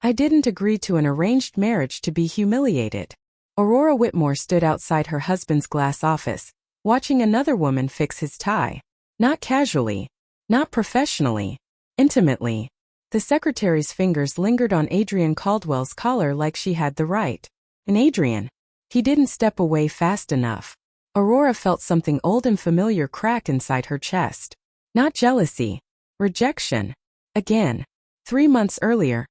I didn't agree to an arranged marriage to be humiliated. Aurora Whitmore stood outside her husband's glass office, watching another woman fix his tie. Not casually, not professionally, intimately. The secretary's fingers lingered on Adrian Caldwell's collar like she had the right. And Adrian, he didn't step away fast enough. Aurora felt something old and familiar crack inside her chest. Not jealousy. Rejection. Again. 3 months earlier,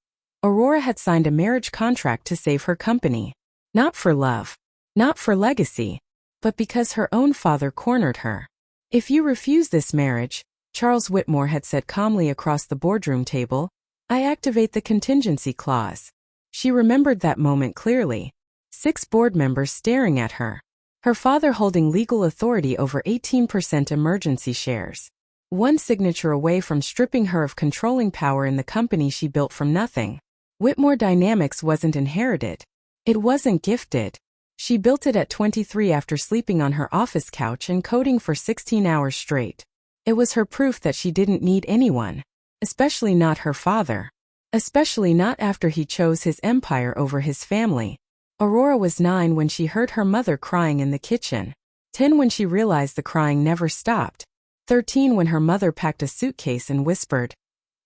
Aurora had signed a marriage contract to save her company. Not for love. Not for legacy. But because her own father cornered her. If you refuse this marriage, Charles Whitmore had said calmly across the boardroom table, I activate the contingency clause. She remembered that moment clearly. 6 board members staring at her. Her father holding legal authority over 18% emergency shares. One signature away from stripping her of controlling power in the company she built from nothing. Whitmore Dynamics wasn't inherited. It wasn't gifted. She built it at 23 after sleeping on her office couch and coding for 16 hours straight. It was her proof that she didn't need anyone. Especially not her father. Especially not after he chose his empire over his family. Aurora was 9 when she heard her mother crying in the kitchen. 10 when she realized the crying never stopped. 13 when her mother packed a suitcase and whispered,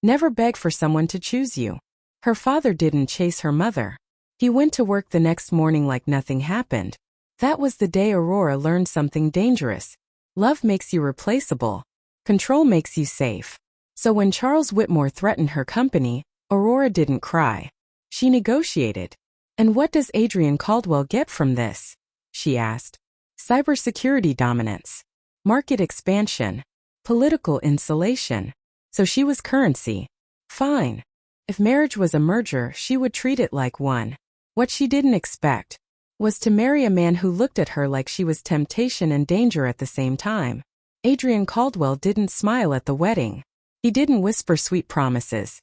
never beg for someone to choose you. Her father didn't chase her mother. He went to work the next morning like nothing happened. That was the day Aurora learned something dangerous. Love makes you replaceable. Control makes you safe. So when Charles Whitmore threatened her company, Aurora didn't cry. She negotiated. And what does Adrian Caldwell get from this? She asked. Cybersecurity dominance. Market expansion. Political insulation. So she was currency. Fine. If marriage was a merger, she would treat it like one. What she didn't expect was to marry a man who looked at her like she was temptation and danger at the same time. Adrian Caldwell didn't smile at the wedding. He didn't whisper sweet promises.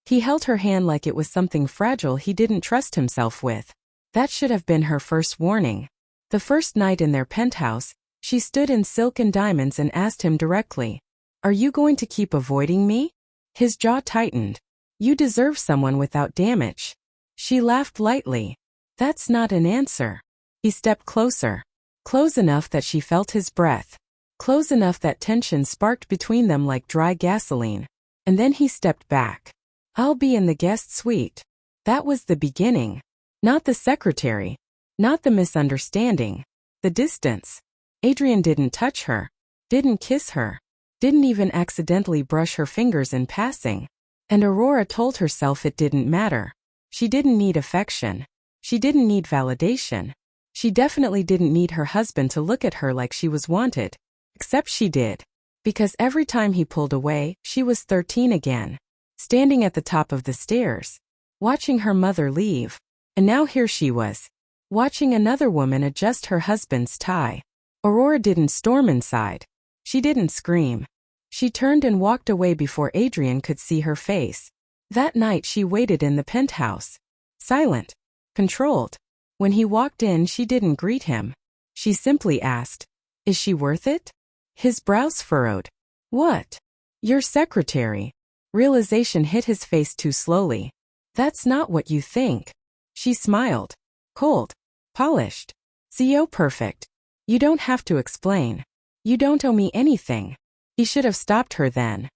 He held her hand like it was something fragile he didn't trust himself with. That should have been her first warning. The first night in their penthouse, she stood in silk and diamonds and asked him directly, are you going to keep avoiding me? His jaw tightened. You deserve someone without damage. She laughed lightly. That's not an answer. He stepped closer. Close enough that she felt his breath. Close enough that tension sparked between them like dry gasoline. And then he stepped back. I'll be in the guest suite. That was the beginning. Not the secretary. Not the misunderstanding. The distance. Adrian didn't touch her. Didn't kiss her. Didn't even accidentally brush her fingers in passing. And Aurora told herself it didn't matter. She didn't need affection. She didn't need validation. She definitely didn't need her husband to look at her like she was wanted. Except she did. Because every time he pulled away, she was 13 again. Standing at the top of the stairs. Watching her mother leave. And now here she was. Watching another woman adjust her husband's tie. Aurora didn't storm inside. She didn't scream. She turned and walked away before Adrian could see her face. That night she waited in the penthouse. Silent. Controlled. When he walked in, she didn't greet him. She simply asked, is she worth it? His brows furrowed. What? Your secretary. Realization hit his face too slowly. That's not what you think. She smiled. Cold. Polished. CEO perfect. You don't have to explain. You don't owe me anything. He should have stopped her then.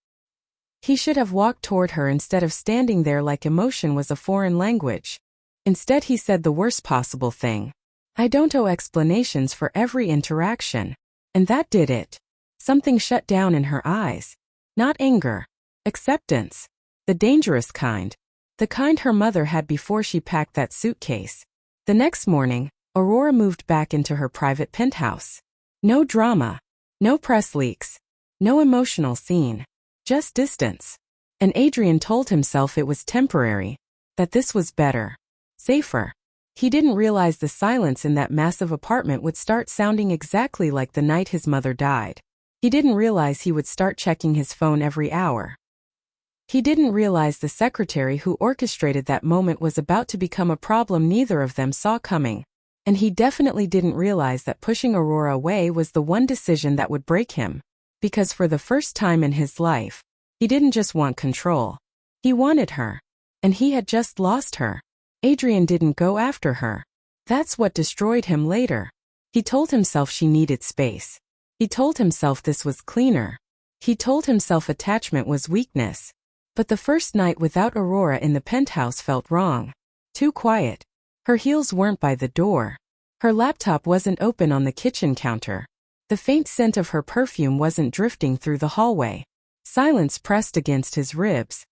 He should have walked toward her instead of standing there like emotion was a foreign language. Instead he said the worst possible thing. I don't owe explanations for every interaction. And that did it. Something shut down in her eyes. Not anger. Acceptance. The dangerous kind. The kind her mother had before she packed that suitcase. The next morning, Aurora moved back into her private penthouse. No drama. No press leaks. No emotional scene. Just distance. And Adrian told himself it was temporary. That this was better. Safer. He didn't realize the silence in that massive apartment would start sounding exactly like the night his mother died. He didn't realize he would start checking his phone every hour. He didn't realize the secretary who orchestrated that moment was about to become a problem neither of them saw coming. And he definitely didn't realize that pushing Aurora away was the one decision that would break him. Because for the first time in his life, he didn't just want control. He wanted her. And he had just lost her. Adrian didn't go after her. That's what destroyed him later. He told himself she needed space. He told himself this was cleaner. He told himself attachment was weakness. But the first night without Aurora in the penthouse felt wrong. Too quiet. Her heels weren't by the door. Her laptop wasn't open on the kitchen counter. The faint scent of her perfume wasn't drifting through the hallway. Silence pressed against his ribs.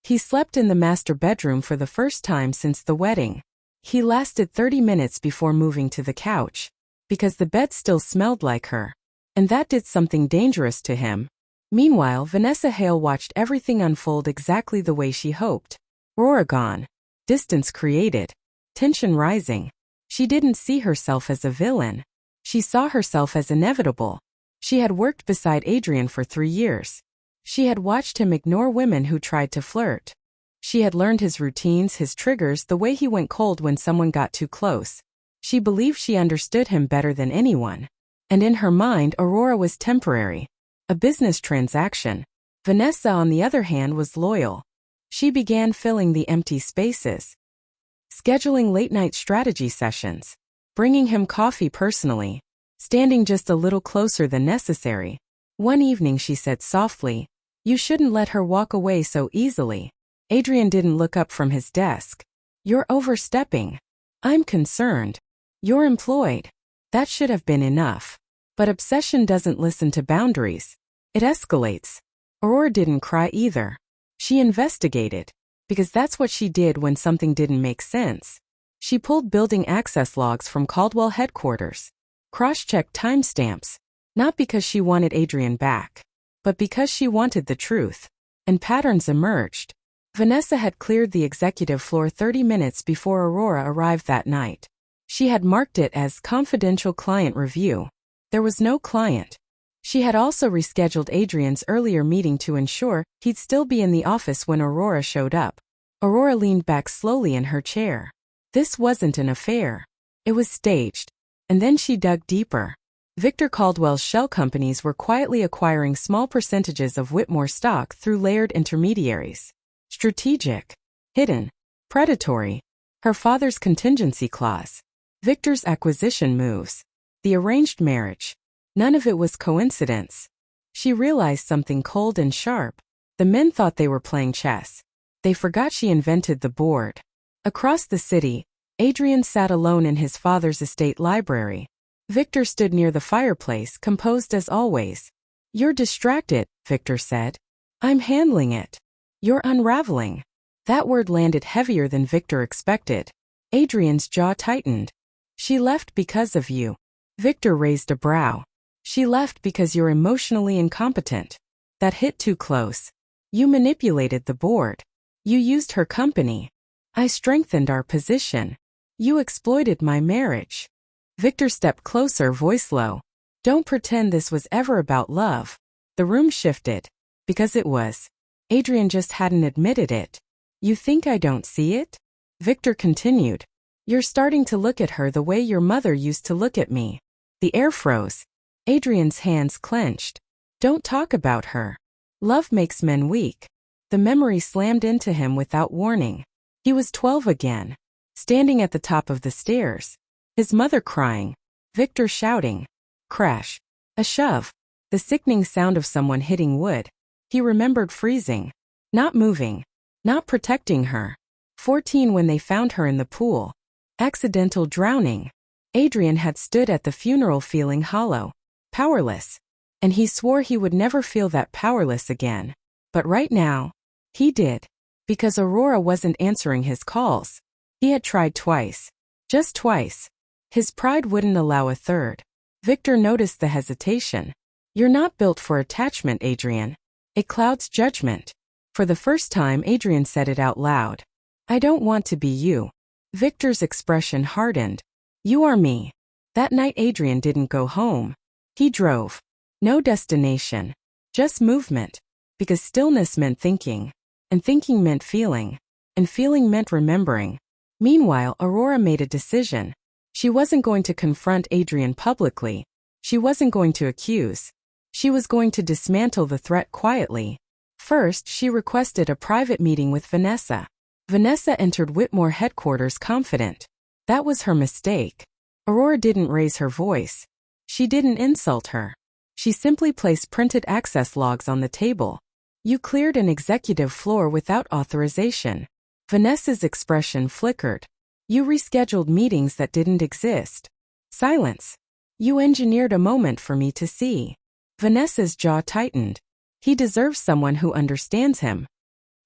He slept in the master bedroom for the first time since the wedding. He lasted 30 minutes before moving to the couch, because the bed still smelled like her. And that did something dangerous to him. Meanwhile, Vanessa Hale watched everything unfold exactly the way she hoped. Aurora gone. Distance created. Tension rising. She didn't see herself as a villain. She saw herself as inevitable. She had worked beside Adrian for 3 years. She had watched him ignore women who tried to flirt. She had learned his routines, his triggers, the way he went cold when someone got too close. She believed she understood him better than anyone. And in her mind, Aurora was temporary. A business transaction. Vanessa, on the other hand, was loyal. She began filling the empty spaces. Scheduling late-night strategy sessions. Bringing him coffee personally. Standing just a little closer than necessary. One evening she said softly, "You shouldn't let her walk away so easily." Adrian didn't look up from his desk. "You're overstepping." "I'm concerned." "You're employed." That should have been enough. But obsession doesn't listen to boundaries. It escalates. Aurora didn't cry either. She investigated. Because that's what she did when something didn't make sense. She pulled building access logs from Caldwell headquarters. Cross-checked timestamps. Not because she wanted Adrian back, but because she wanted the truth. And patterns emerged. Vanessa had cleared the executive floor 30 minutes before Aurora arrived that night. She had marked it as confidential client review. There was no client. She had also rescheduled Adrian's earlier meeting to ensure he'd still be in the office when Aurora showed up. Aurora leaned back slowly in her chair. This wasn't an affair. It was staged. And then she dug deeper. Victor Caldwell's shell companies were quietly acquiring small percentages of Whitmore stock through layered intermediaries. Strategic. Hidden. Predatory. Her father's contingency clause. Victor's acquisition moves. The arranged marriage. None of it was coincidence. She realized something cold and sharp. The men thought they were playing chess. They forgot she invented the board. Across the city, Adrian sat alone in his father's estate library. Victor stood near the fireplace, composed as always. "You're distracted," Victor said. "I'm handling it." "You're unraveling." That word landed heavier than Victor expected. Adrian's jaw tightened. "She left because of you." Victor raised a brow. "She left because you're emotionally incompetent." That hit too close. "You manipulated the board. You used her company. I strengthened our position. You exploited my marriage." Victor stepped closer, voice low. "Don't pretend this was ever about love." The room shifted. Because it was. Adrian just hadn't admitted it. "You think I don't see it?" Victor continued. "You're starting to look at her the way your mother used to look at me." The air froze. Adrian's hands clenched. "Don't talk about her. Love makes men weak." The memory slammed into him without warning. He was 12 again. Standing at the top of the stairs. His mother crying. Victor shouting. Crash. A shove. The sickening sound of someone hitting wood. He remembered freezing. Not moving. Not protecting her. 14 when they found her in the pool. Accidental drowning. Adrian had stood at the funeral feeling hollow. Powerless. And he swore he would never feel that powerless again. But right now, he did. Because Aurora wasn't answering his calls. He had tried twice. Just twice. His pride wouldn't allow a third. Victor noticed the hesitation. "You're not built for attachment, Adrian. It clouds judgment." For the first time, Adrian said it out loud. "I don't want to be you." Victor's expression hardened. "You are me." That night Adrian didn't go home. He drove. No destination. Just movement. Because stillness meant thinking. And thinking meant feeling. And feeling meant remembering. Meanwhile, Aurora made a decision. She wasn't going to confront Adrian publicly. She wasn't going to accuse. She was going to dismantle the threat quietly. First, she requested a private meeting with Vanessa. Vanessa entered Whitmore headquarters confident. That was her mistake. Aurora didn't raise her voice. She didn't insult her. She simply placed printed access logs on the table. You cleared an executive floor without authorization. Vanessa's expression flickered. You rescheduled meetings that didn't exist. Silence. You engineered a moment for me to see. Vanessa's jaw tightened. He deserves someone who understands him.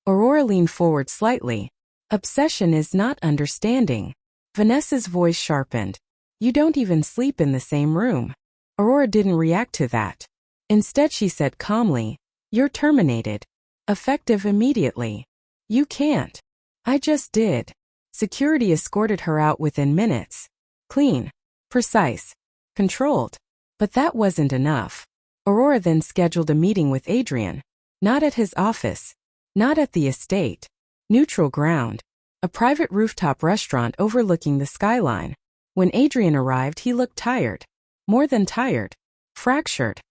Aurora leaned forward slightly. Obsession is not understanding. Vanessa's voice sharpened. You don't even sleep in the same room. Aurora didn't react to that. Instead she said calmly, you're terminated. Effective immediately. You can't. I just did. Security escorted her out within minutes. Clean. Precise. Controlled. But that wasn't enough. Aurora then scheduled a meeting with Adrian. Not at his office. Not at the estate. Neutral ground. A private rooftop restaurant overlooking the skyline. When Adrian arrived, he looked tired. More than tired. Fractured.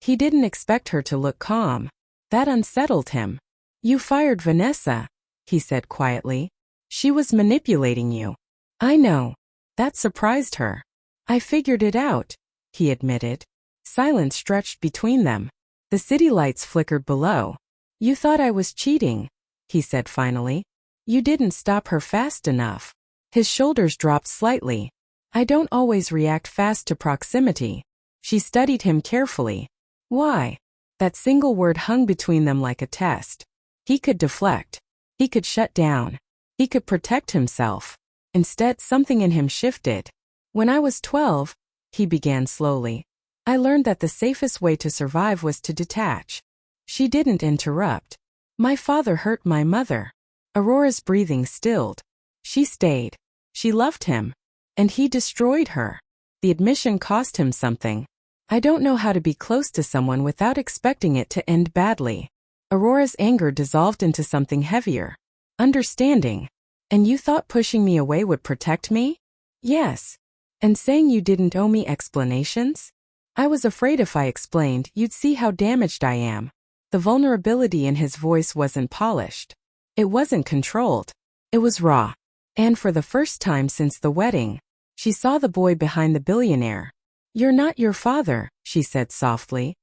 He didn't expect her to look calm. That unsettled him. You fired Vanessa, he said quietly. She was manipulating you. I know. That surprised her. I figured it out, he admitted. Silence stretched between them. The city lights flickered below. You thought I was cheating, he said finally. You didn't stop her fast enough. His shoulders dropped slightly. I don't always react fast to proximity. She studied him carefully. Why? That single word hung between them like a test. He could deflect. He could shut down. He could protect himself. Instead, something in him shifted. When I was 12, he began slowly, I learned that the safest way to survive was to detach. She didn't interrupt. My father hurt my mother. Aurora's breathing stilled. She stayed. She loved him. And he destroyed her. The admission cost him something. I don't know how to be close to someone without expecting it to end badly. Aurora's anger dissolved into something heavier. Understanding. And you thought pushing me away would protect me? Yes. And saying you didn't owe me explanations? I was afraid if I explained, you'd see how damaged I am. The vulnerability in his voice wasn't polished. It wasn't controlled. It was raw. And for the first time since the wedding, she saw the boy behind the billionaire. You're not your father, she said softly.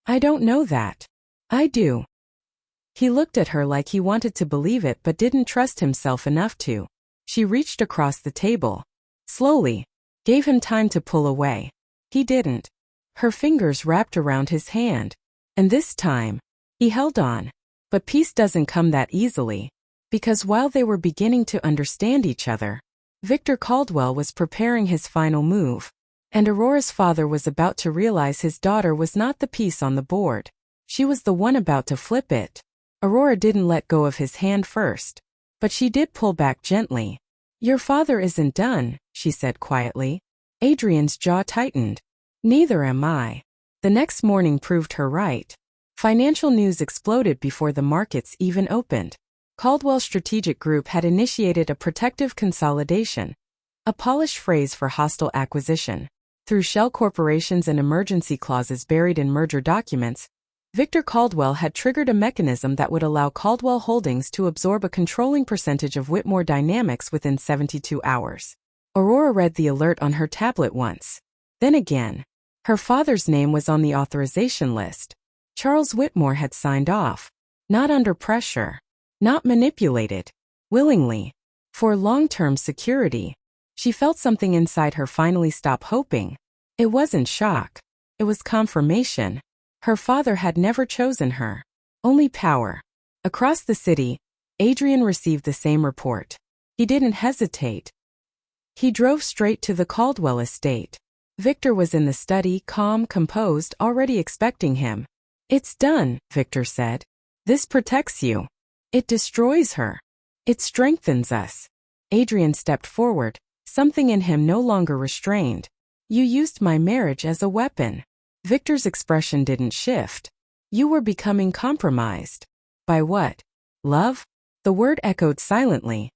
I don't know that. I do. He looked at her like he wanted to believe it but didn't trust himself enough to. She reached across the table. Slowly. Gave him time to pull away. He didn't. Her fingers wrapped around his hand. And this time, he held on. But peace doesn't come that easily. Because while they were beginning to understand each other, Victor Caldwell was preparing his final move. And Aurora's father was about to realize his daughter was not the piece on the board. She was the one about to flip it. Aurora didn't let go of his hand first. But she did pull back gently. Your father isn't done, she said quietly. Adrian's jaw tightened. Neither am I. The next morning proved her right. Financial news exploded before the markets even opened. Caldwell Strategic Group had initiated a protective consolidation, a polished phrase for hostile acquisition. Through shell corporations and emergency clauses buried in merger documents, Victor Caldwell had triggered a mechanism that would allow Caldwell Holdings to absorb a controlling percentage of Whitmore Dynamics within 72 hours. Aurora read the alert on her tablet once. Then again. Her father's name was on the authorization list. Charles Whitmore had signed off. Not under pressure. Not manipulated. Willingly. For long-term security. She felt something inside her finally stop hoping. It wasn't shock. It was confirmation. Her father had never chosen her. Only power. Across the city, Adrian received the same report. He didn't hesitate. He drove straight to the Caldwell estate. Victor was in the study, calm, composed, already expecting him. It's done, Victor said. This protects you. It destroys her. It strengthens us. Adrian stepped forward, something in him no longer restrained. You used my marriage as a weapon. Victor's expression didn't shift. You were becoming compromised. By what? Love? The word echoed silently.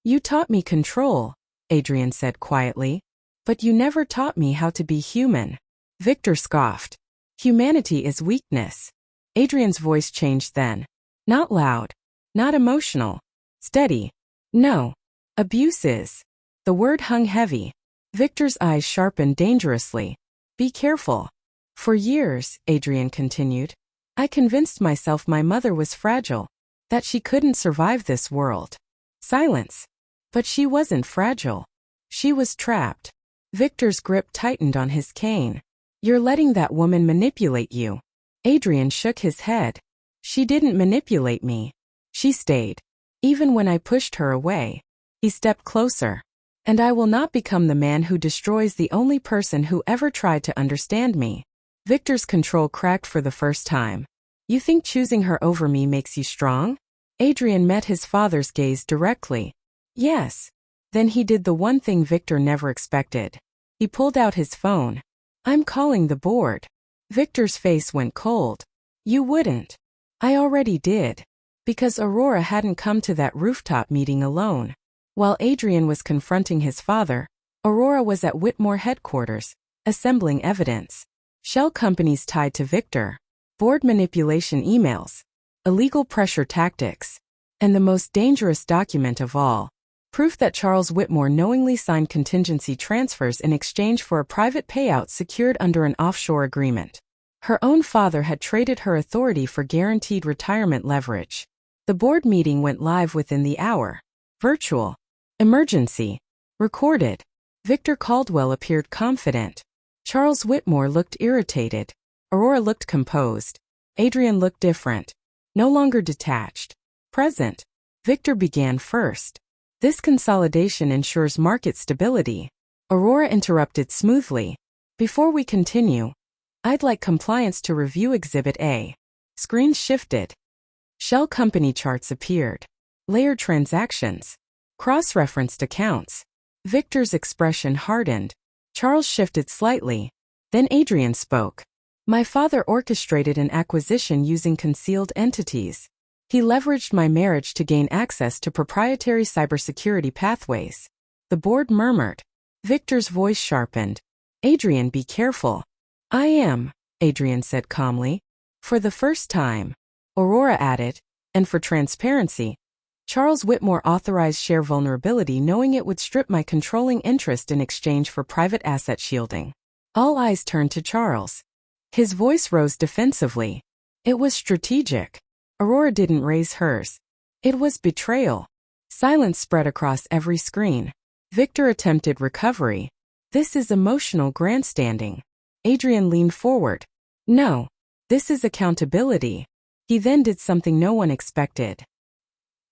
You taught me control, Adrian said quietly. But you never taught me how to be human. Victor scoffed. Humanity is weakness. Adrian's voice changed then. Not loud. Not emotional. Steady. No. Abuse is. The word hung heavy. Victor's eyes sharpened dangerously. Be careful. For years, Adrian continued, I convinced myself my mother was fragile, that she couldn't survive this world. Silence. But she wasn't fragile. She was trapped. Victor's grip tightened on his cane. You're letting that woman manipulate you. Adrian shook his head. She didn't manipulate me. She stayed. Even when I pushed her away. He stepped closer. And I will not become the man who destroys the only person who ever tried to understand me. Victor's control cracked for the first time. You think choosing her over me makes you strong? Adrian met his father's gaze directly. Yes. Then he did the one thing Victor never expected. He pulled out his phone. I'm calling the board. Victor's face went cold. You wouldn't. I already did. Because Aurora hadn't come to that rooftop meeting alone. While Adrian was confronting his father, Aurora was at Whitmore headquarters, assembling evidence. Shell companies tied to Victor, board manipulation emails, illegal pressure tactics, and the most dangerous document of all, proof that Charles Whitmore knowingly signed contingency transfers in exchange for a private payout secured under an offshore agreement. Her own father had traded her authority for guaranteed retirement leverage. The board meeting went live within the hour. Virtual. Emergency. Recorded. Victor Caldwell appeared confident. Charles Whitmore looked irritated. Aurora looked composed. Adrian looked different. No longer detached. Present. Victor began first. This consolidation ensures market stability. Aurora interrupted smoothly. Before we continue, I'd like compliance to review Exhibit A. Screens shifted. Shell company charts appeared. Layered transactions. Cross-referenced accounts. Victor's expression hardened. Charles shifted slightly. Then Adrian spoke. My father orchestrated an acquisition using concealed entities. He leveraged my marriage to gain access to proprietary cybersecurity pathways. The board murmured. Victor's voice sharpened. Adrian, be careful. I am, Adrian said calmly. For the first time. Aurora added, and for transparency, Charles Whitmore authorized share vulnerability knowing it would strip my controlling interest in exchange for private asset shielding. All eyes turned to Charles. His voice rose defensively. It was strategic. Aurora didn't raise hers. It was betrayal. Silence spread across every screen. Victor attempted recovery. This is emotional grandstanding. Adrian leaned forward. No. This is accountability. He then did something no one expected.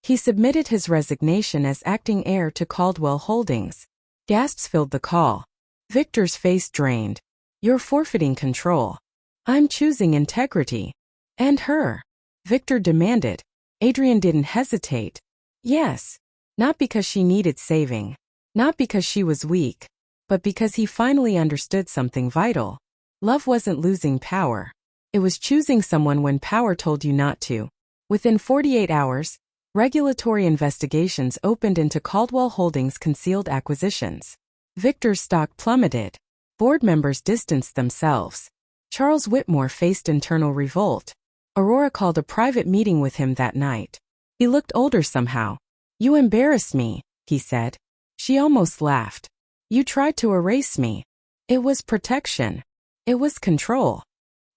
He submitted his resignation as acting heir to Caldwell Holdings. Gasps filled the call. Victor's face drained. You're forfeiting control. I'm choosing integrity. And her. Victor demanded. Adrian didn't hesitate. Yes. Not because she needed saving. Not because she was weak. But because he finally understood something vital. Love wasn't losing power. It was choosing someone when power told you not to. Within 48 hours, regulatory investigations opened into Caldwell Holdings' concealed acquisitions. Victor's stock plummeted. Board members distanced themselves. Charles Whitmore faced internal revolt. Aurora called a private meeting with him that night. He looked older somehow. You embarrassed me, he said. She almost laughed. You tried to erase me. It was protection. It was control.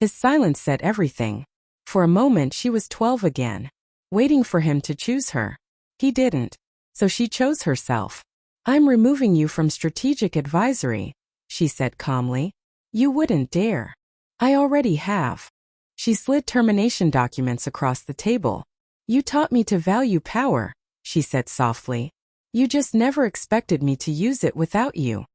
His silence said everything. For a moment she was 12 again, waiting for him to choose her. He didn't. So she chose herself. I'm removing you from strategic advisory, she said calmly. You wouldn't dare. I already have. She slid termination documents across the table. You taught me to value power, she said softly. You just never expected me to use it without you.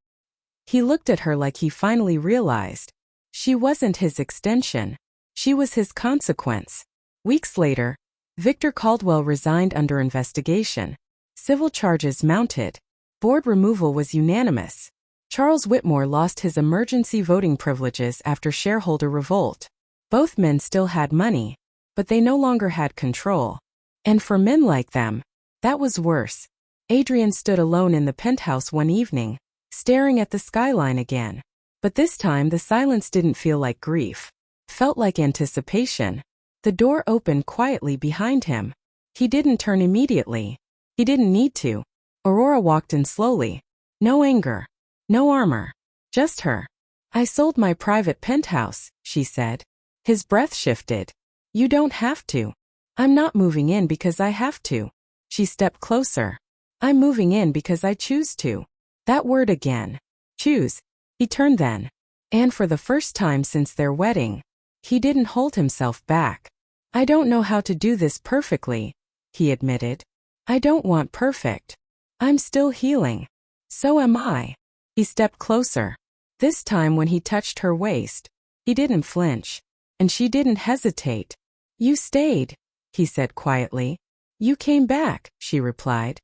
He looked at her like he finally realized. She wasn't his extension. She was his consequence. Weeks later, Victor Caldwell resigned under investigation. Civil charges mounted. Board removal was unanimous. Charles Whitmore lost his emergency voting privileges after shareholder revolt. Both men still had money, but they no longer had control. And for men like them, that was worse. Adrian stood alone in the penthouse one evening, staring at the skyline again. But this time the silence didn't feel like grief. Felt like anticipation. The door opened quietly behind him. He didn't turn immediately. He didn't need to. Aurora walked in slowly. No anger. No armor. Just her. I sold my private penthouse, she said. His breath shifted. You don't have to. I'm not moving in because I have to. She stepped closer. I'm moving in because I choose to. That word again. Choose. He turned then. And for the first time since their wedding, he didn't hold himself back. I don't know how to do this perfectly, he admitted. I don't want perfect. I'm still healing. So am I. He stepped closer. This time when he touched her waist, he didn't flinch. And she didn't hesitate. You stayed, he said quietly. You came back, she replied.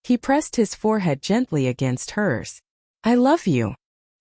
He pressed his forehead gently against hers. I love you.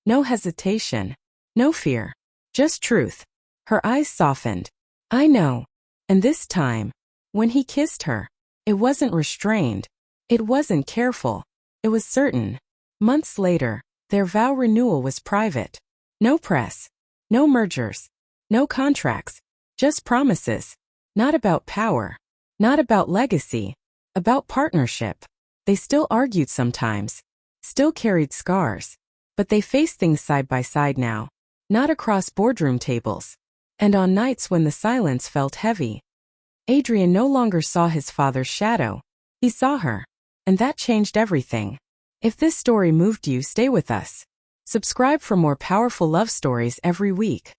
No hesitation. No fear. Just truth. Her eyes softened. I know. And this time, when he kissed her, it wasn't restrained. It wasn't careful. It was certain. Months later, their vow renewal was private. No press. No mergers. No contracts. Just promises. Not about power. Not about legacy. About partnership. They still argued sometimes. Still carried scars. But they faced things side by side now. Not across boardroom tables. And on nights when the silence felt heavy, Adrian no longer saw his father's shadow. He saw her. And that changed everything. If this story moved you, stay with us. Subscribe for more powerful love stories every week.